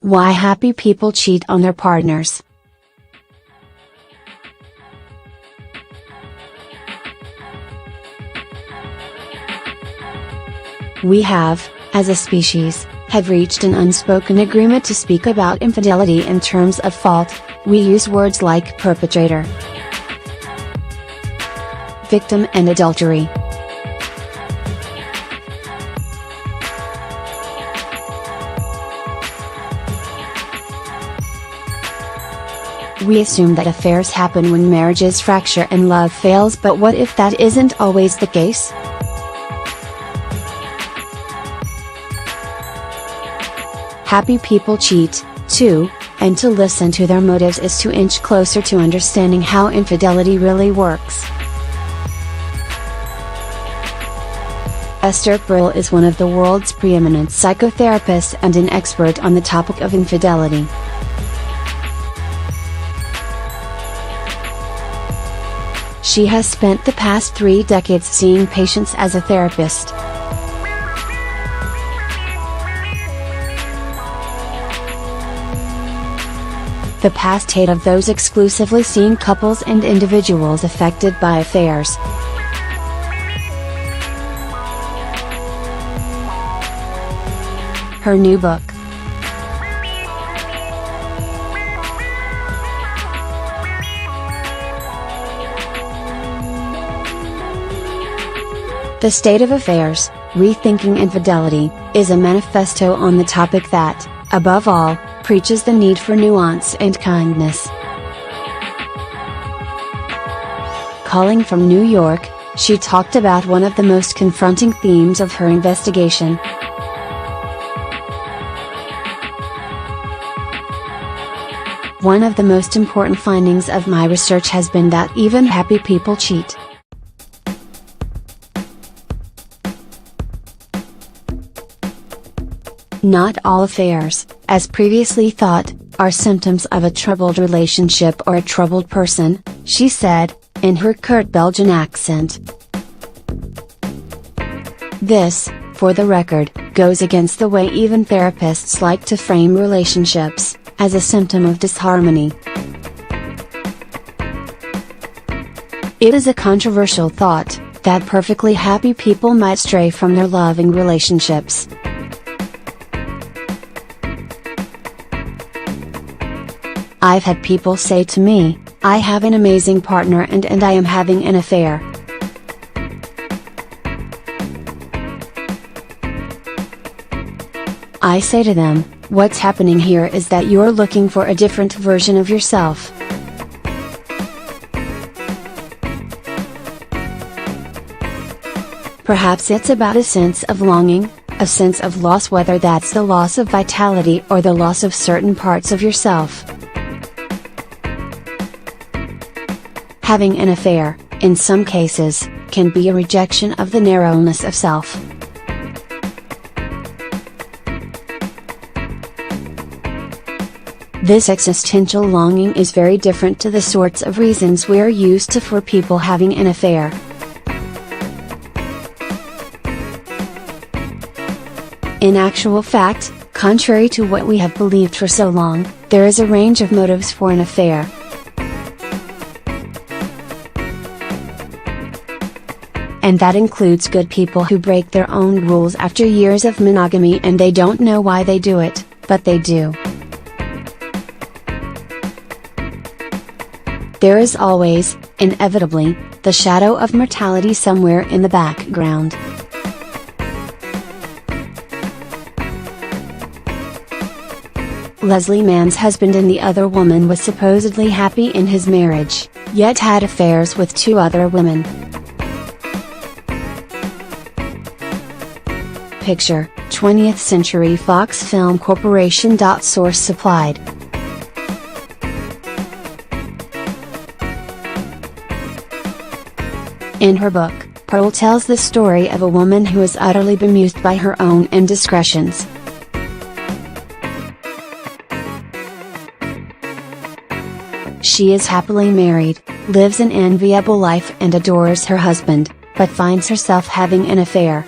Why happy people cheat on their partners. We have, as a species, have reached an unspoken agreement to speak about infidelity in terms of fault. We use words like perpetrator, victim and adultery. We assume that affairs happen when marriages fracture and love fails, but what if that isn't always the case? Happy people cheat, too, and to listen to their motives is to inch closer to understanding how infidelity really works. Esther Perel is one of the world's preeminent psychotherapists and an expert on the topic of infidelity. She has spent the past 3 decades seeing patients as a therapist. The past 8 of those exclusively seeing couples and individuals affected by affairs. Her new book, The State of Affairs, Rethinking Infidelity, is a manifesto on the topic that, above all, preaches the need for nuance and kindness. Calling from New York, she talked about one of the most confronting themes of her investigation. One of the most important findings of my research has been that even happy people cheat. Not all affairs, as previously thought, are symptoms of a troubled relationship or a troubled person, she said, in her curt Belgian accent. This, for the record, goes against the way even therapists like to frame relationships, as a symptom of disharmony. It is a controversial thought, that perfectly happy people might stray from their loving relationships. I've had people say to me, I have an amazing partner and I am having an affair. I say to them, what's happening here is that you're looking for a different version of yourself. Perhaps it's about a sense of longing, a sense of loss, whether that's the loss of vitality or the loss of certain parts of yourself. Having an affair, in some cases, can be a rejection of the narrowness of self. This existential longing is very different to the sorts of reasons we're used to for people having an affair. In actual fact, contrary to what we have believed for so long, there is a range of motives for an affair. And that includes good people who break their own rules after years of monogamy and they don't know why they do it, but they do. There is always, inevitably, the shadow of mortality somewhere in the background. Leslie Mann's husband and the other woman was supposedly happy in his marriage, yet had affairs with 2 other women. Picture, 20th Century Fox Film Corporation. Source supplied. In her book, Perel tells the story of a woman who is utterly bemused by her own indiscretions. She is happily married, lives an enviable life and adores her husband, but finds herself having an affair.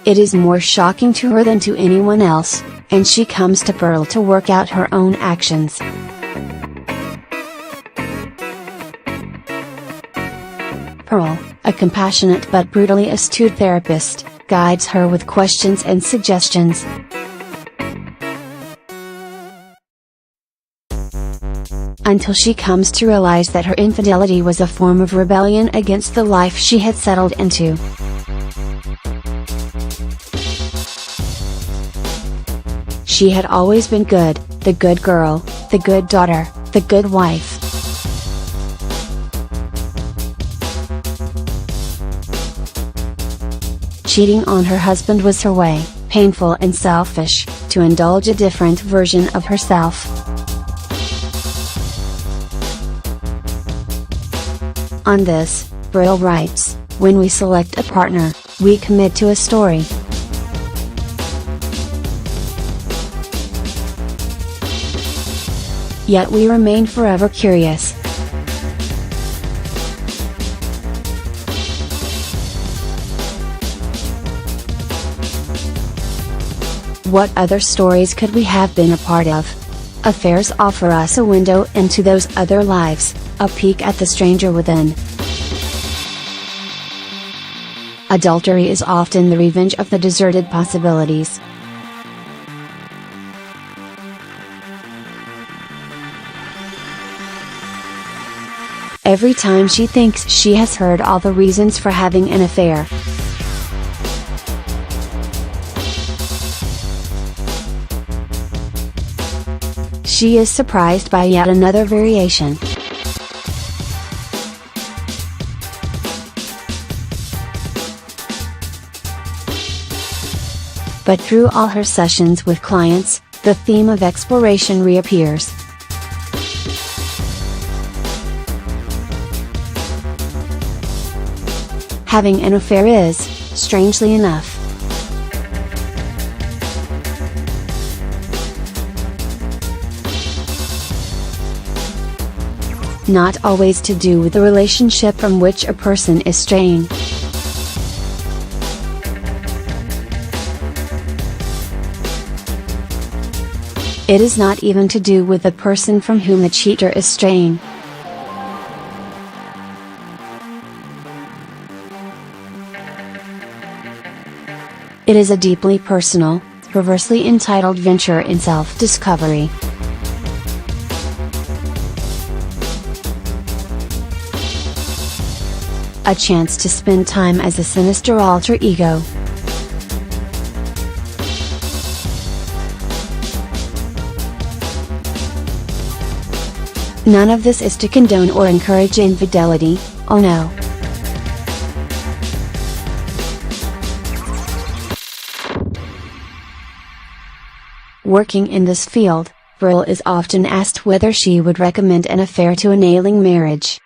It is more shocking to her than to anyone else, and she comes to Pearl to work out her own actions. Pearl, a compassionate but brutally astute therapist, guides her with questions and suggestions. Until she comes to realize that her infidelity was a form of rebellion against the life she had settled into. She had always been good, the good girl, the good daughter, the good wife. Cheating on her husband was her way, painful and selfish, to indulge a different version of herself. On this, Brill writes, "When we select a partner, we commit to a story. Yet we remain forever curious. What other stories could we have been a part of? Affairs offer us a window into those other lives, a peek at the stranger within. Adultery is often the revenge of the deserted possibilities. Every time she thinks she has heard all the reasons for having an affair, she is surprised by yet another variation. But through all her sessions with clients, the theme of exploration reappears. Having an affair is, strangely enough, not always to do with the relationship from which a person is straying. It is not even to do with the person from whom the cheater is straying. It is a deeply personal, perversely entitled venture in self-discovery. A chance to spend time as a sinister alter ego. None of this is to condone or encourage infidelity, oh no. Working in this field, Brill is often asked whether she would recommend an affair to an ailing marriage.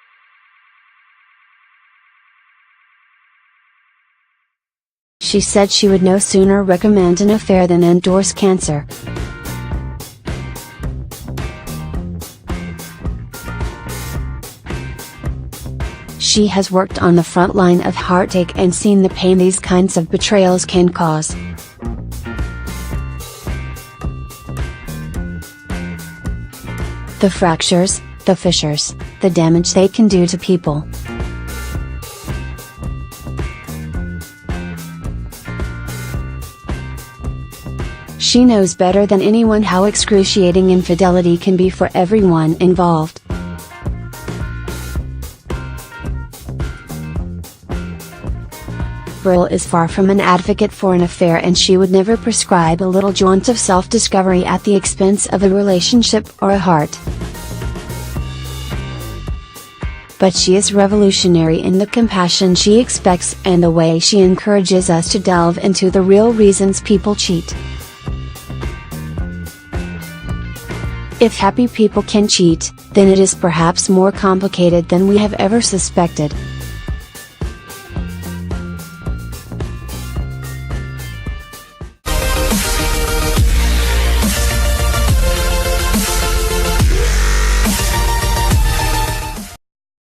She said she would no sooner recommend an affair than endorse cancer. She has worked on the front line of heartache and seen the pain these kinds of betrayals can cause. The fractures, the fissures, the damage they can do to people. She knows better than anyone how excruciating infidelity can be for everyone involved. Brill is far from an advocate for an affair, and she would never prescribe a little jaunt of self-discovery at the expense of a relationship or a heart. But she is revolutionary in the compassion she expects and the way she encourages us to delve into the real reasons people cheat. If happy people can cheat, then it is perhaps more complicated than we have ever suspected.